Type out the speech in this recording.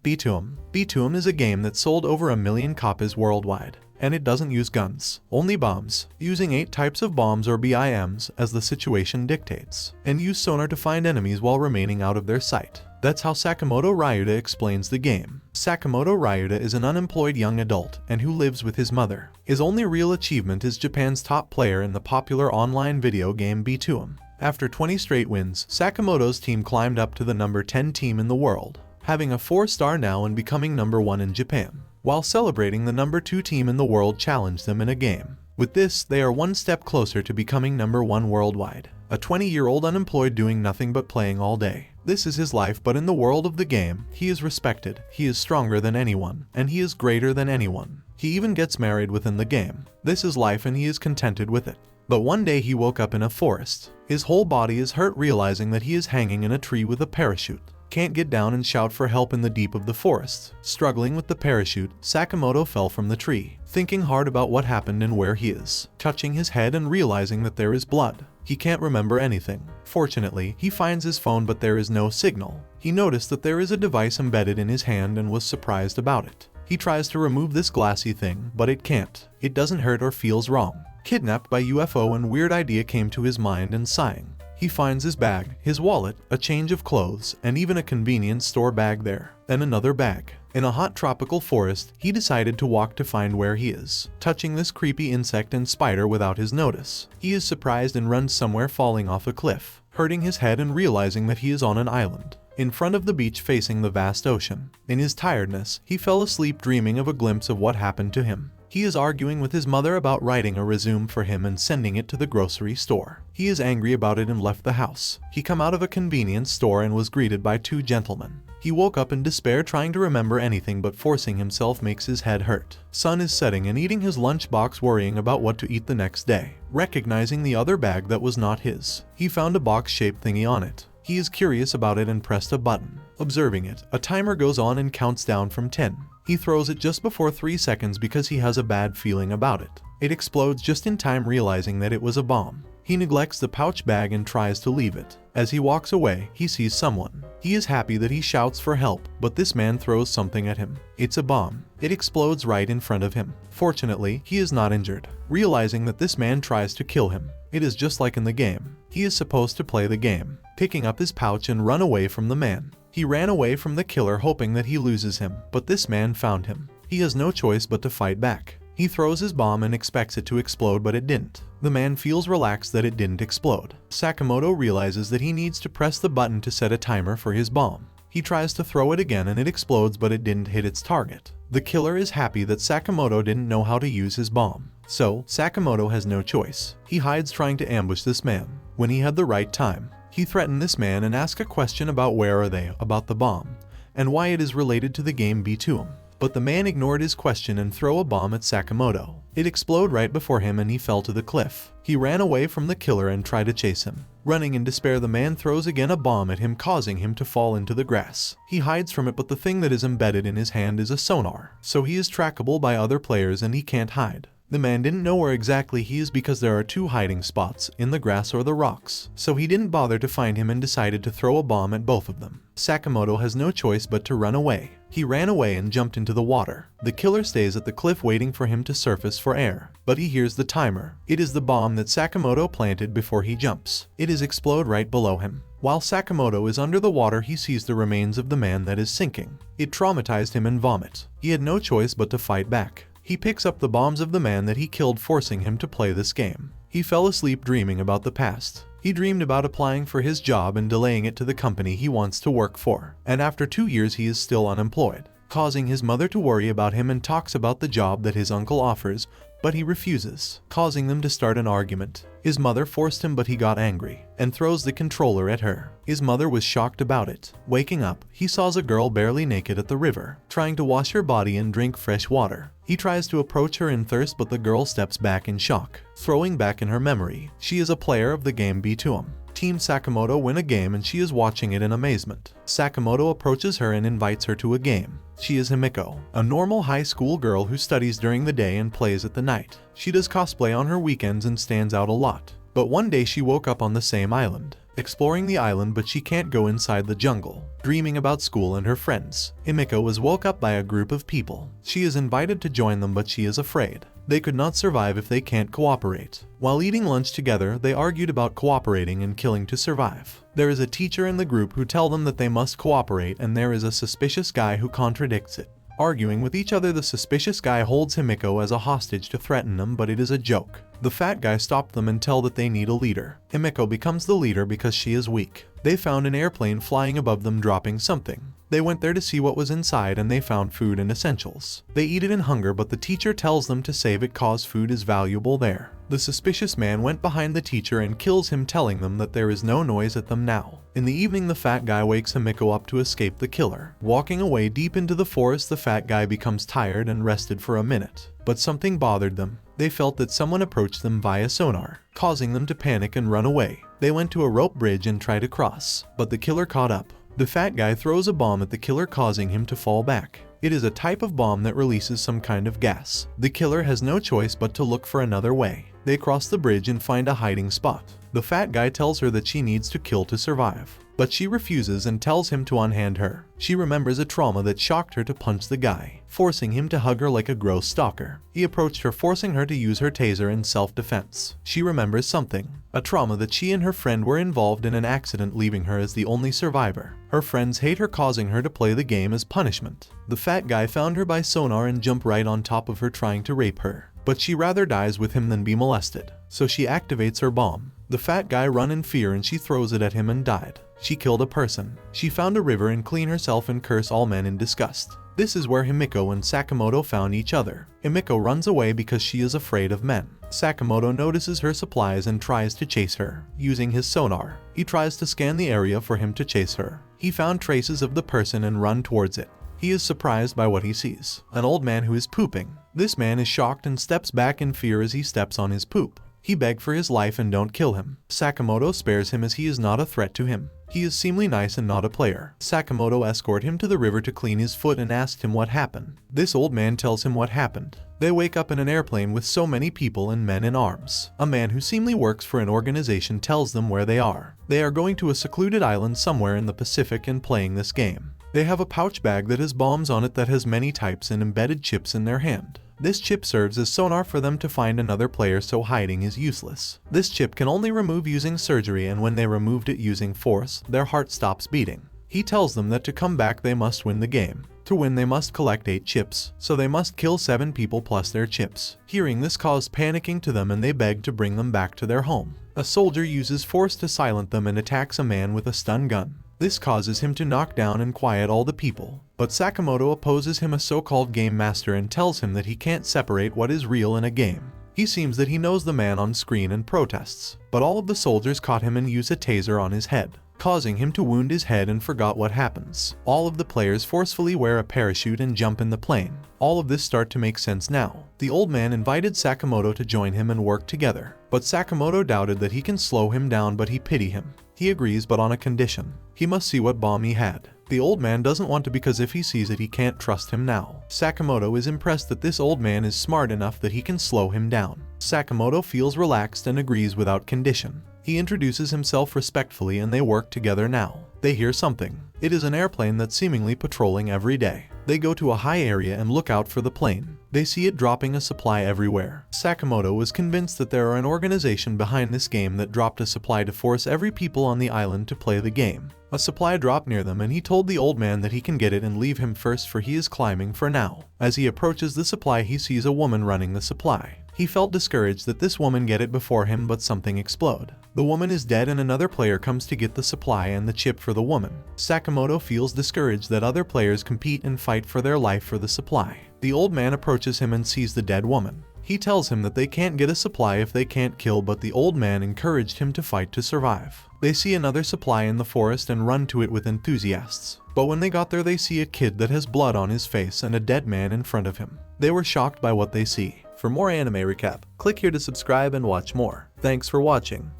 Btooom. Btooom is a game that sold over 1 million copies worldwide, and it doesn't use guns, only bombs, using 8 types of bombs or BIMs as the situation dictates, and use sonar to find enemies while remaining out of their sight. That's how Sakamoto Ryouta explains the game. Sakamoto Ryouta is an unemployed young adult and who lives with his mother. His only real achievement is Japan's top player in the popular online video game Btooom. After 20 straight wins, Sakamoto's team climbed up to the number 10 team in the world, having a 4-star now and becoming number 1 in Japan. While celebrating, the number 2 team in the world challenged them in a game. With this, they are one step closer to becoming number 1 worldwide. A 20-year-old unemployed doing nothing but playing all day. This is his life, but in the world of the game, he is respected, he is stronger than anyone, and he is greater than anyone. He even gets married within the game. This is life and he is contented with it. But one day he woke up in a forest. His whole body is hurt, realizing that he is hanging in a tree with a parachute. Can't get down and shout for help in the deep of the forest. Struggling with the parachute, Sakamoto fell from the tree, thinking hard about what happened and where he is, touching his head and realizing that there is blood. He can't remember anything. Fortunately, he finds his phone, but there is no signal. He noticed that there is a device embedded in his hand and was surprised about it. He tries to remove this glassy thing, but it can't. It doesn't hurt or feels wrong. Kidnapped by UFO, and weird idea came to his mind, and sighing, he finds his bag, his wallet, a change of clothes, and even a convenience store bag there. Then another bag. In a hot tropical forest, he decided to walk to find where he is, touching this creepy insect and spider without his notice. He is surprised and runs somewhere, falling off a cliff, hurting his head and realizing that he is on an island, in front of the beach facing the vast ocean. In his tiredness, he fell asleep, dreaming of a glimpse of what happened to him. He is arguing with his mother about writing a resume for him and sending it to the grocery store. He is angry about it and left the house. He come out of a convenience store and was greeted by 2 gentlemen. He woke up in despair, trying to remember anything, but forcing himself makes his head hurt. Sun is setting and eating his lunchbox, worrying about what to eat the next day. Recognizing the other bag that was not his, he found a box-shaped thingy on it. He is curious about it and pressed a button. Observing it, a timer goes on and counts down from 10. He throws it just before 3 seconds because he has a bad feeling about it. It explodes just in time, realizing that it was a bomb. He neglects the pouch bag and tries to leave it. As he walks away, he sees someone. He is happy that he shouts for help, but this man throws something at him. It's a bomb. It explodes right in front of him. Fortunately, he is not injured. Realizing that this man tries to kill him. It is just like in the game. He is supposed to play the game, picking up his pouch and run away from the man. He ran away from the killer, hoping that he loses him, but this man found him. He has no choice but to fight back. He throws his bomb and expects it to explode, but it didn't. The man feels relaxed that it didn't explode. Sakamoto realizes that he needs to press the button to set a timer for his bomb. He tries to throw it again and it explodes, but it didn't hit its target. The killer is happy that Sakamoto didn't know how to use his bomb. So, Sakamoto has no choice. He hides, trying to ambush this man. When he had the right time, he threatened this man and asked a question about where are they, about the bomb, and why it is related to the game Btooom. But the man ignored his question and threw a bomb at Sakamoto. It exploded right before him and he fell to the cliff. He ran away from the killer and tried to chase him. Running in despair, the man throws again a bomb at him, causing him to fall into the grass. He hides from it, but the thing that is embedded in his hand is a sonar, so he is trackable by other players and he can't hide. The man didn't know where exactly he is because there are 2 hiding spots, in the grass or the rocks, so he didn't bother to find him and decided to throw a bomb at both of them. Sakamoto has no choice but to run away. He ran away and jumped into the water. The killer stays at the cliff waiting for him to surface for air, but he hears the timer. It is the bomb that Sakamoto planted before he jumps. It is explode right below him. While Sakamoto is under the water, he sees the remains of the man that is sinking. It traumatized him and vomit. He had no choice but to fight back. He picks up the bombs of the man that he killed, forcing him to play this game. He fell asleep dreaming about the past. He dreamed about applying for his job and delaying it to the company he wants to work for. And after 2 years he is still unemployed, causing his mother to worry about him, and talks about the job that his uncle offers, but he refuses, causing them to start an argument. His mother forced him, but he got angry and throws the controller at her. His mother was shocked about it. Waking up, he saws a girl barely naked at the river, trying to wash her body and drink fresh water. He tries to approach her in thirst, but the girl steps back in shock, throwing back in her memory. She is a player of the game Btooom. Team Sakamoto win a game and she is watching it in amazement. Sakamoto approaches her and invites her to a game. She is Himiko, a normal high school girl who studies during the day and plays at the night. She does cosplay on her weekends and stands out a lot. But one day she woke up on the same island, exploring the island, but she can't go inside the jungle, dreaming about school and her friends. Himiko was woke up by a group of people. She is invited to join them, but she is afraid. They could not survive if they can't cooperate. While eating lunch together, they argued about cooperating and killing to survive. There is a teacher in the group who tell them that they must cooperate, and there is a suspicious guy who contradicts it. Arguing with each other, the suspicious guy holds Himiko as a hostage to threaten them, but it is a joke. The fat guy stopped them and tell that they need a leader. Himiko becomes the leader because she is weak. They found an airplane flying above them dropping something. They went there to see what was inside, and they found food and essentials. They eat it in hunger, but the teacher tells them to save it cause food is valuable there. The suspicious man went behind the teacher and kills him, telling them that there is no noise at them now. In the evening, the fat guy wakes Himiko up to escape the killer. Walking away deep into the forest, the fat guy becomes tired and rested for a minute. But something bothered them. They felt that someone approached them via sonar, causing them to panic and run away. They went to a rope bridge and tried to cross, but the killer caught up. The fat guy throws a bomb at the killer, causing him to fall back. It is a type of bomb that releases some kind of gas. The killer has no choice but to look for another way. They cross the bridge and find a hiding spot. The fat guy tells her that she needs to kill to survive, but she refuses and tells him to unhand her. She remembers a trauma that shocked her to punch the guy, forcing him to hug her like a gross stalker. He approached her, forcing her to use her taser in self-defense. She remembers something, a trauma that she and her friend were involved in an accident, leaving her as the only survivor. Her friends hate her, causing her to play the game as punishment. The fat guy found her by sonar and jumped right on top of her, trying to rape her, but she rather dies with him than be molested, so she activates her bomb. The fat guy run in fear and she throws it at him and died. She killed a person. She found a river and clean herself and curse all men in disgust. This is where Himiko and Sakamoto found each other. Himiko runs away because she is afraid of men. Sakamoto notices her supplies and tries to chase her, using his sonar. He tries to scan the area for him to chase her. He found traces of the person and run towards it. He is surprised by what he sees, an old man who is pooping. This man is shocked and steps back in fear as he steps on his poop. He begs for his life and don't kill him. Sakamoto spares him as he is not a threat to him. He is seemingly nice and not a player. Sakamoto escorts him to the river to clean his foot and asks him what happened. This old man tells him what happened. They wake up in an airplane with so many people and men in arms. A man who seemingly works for an organization tells them where they are. They are going to a secluded island somewhere in the Pacific and playing this game. They have a pouch bag that has bombs on it that has many types and embedded chips in their hand. This chip serves as sonar for them to find another player, so hiding is useless. This chip can only remove using surgery, and when they removed it using force, their heart stops beating. He tells them that to come back they must win the game. To win they must collect 8 chips, so they must kill 7 people plus their chips. Hearing this caused panicking to them and they beg to bring them back to their home. A soldier uses force to silence them and attacks a man with a stun gun. This causes him to knock down and quiet all the people, but Sakamoto opposes him, a so-called game master, and tells him that he can't separate what is real in a game. He seems that he knows the man on screen and protests, but all of the soldiers caught him and use a taser on his head, causing him to wound his head and forgot what happens. All of the players forcefully wear a parachute and jump in the plane. All of this start to make sense now. The old man invited Sakamoto to join him and work together, but Sakamoto doubted that he can slow him down, but he pity him. He agrees, but on a condition. He must see what bomb he had. The old man doesn't want to because if he sees it he can't trust him now. Sakamoto is impressed that this old man is smart enough that he can slow him down. Sakamoto feels relaxed and agrees without condition. He introduces himself respectfully and they work together now. They hear something. It is an airplane that's seemingly patrolling every day. They go to a high area and look out for the plane. They see it dropping a supply everywhere. Sakamoto was convinced that there are an organization behind this game that dropped a supply to force every people on the island to play the game. A supply dropped near them and he told the old man that he can get it and leave him first, for he is climbing for now. As he approaches the supply he sees a woman running the supply. He felt discouraged that this woman get it before him, but something explode. The woman is dead and another player comes to get the supply and the chip for the woman. Sakamoto feels discouraged that other players compete and fight for their life for the supply. The old man approaches him and sees the dead woman. He tells him that they can't get a supply if they can't kill, but the old man encouraged him to fight to survive. They see another supply in the forest and run to it with enthusiasts. But when they got there they see a kid that has blood on his face and a dead man in front of him. They were shocked by what they see. For more anime recap, click here to subscribe and watch more. Thanks for watching.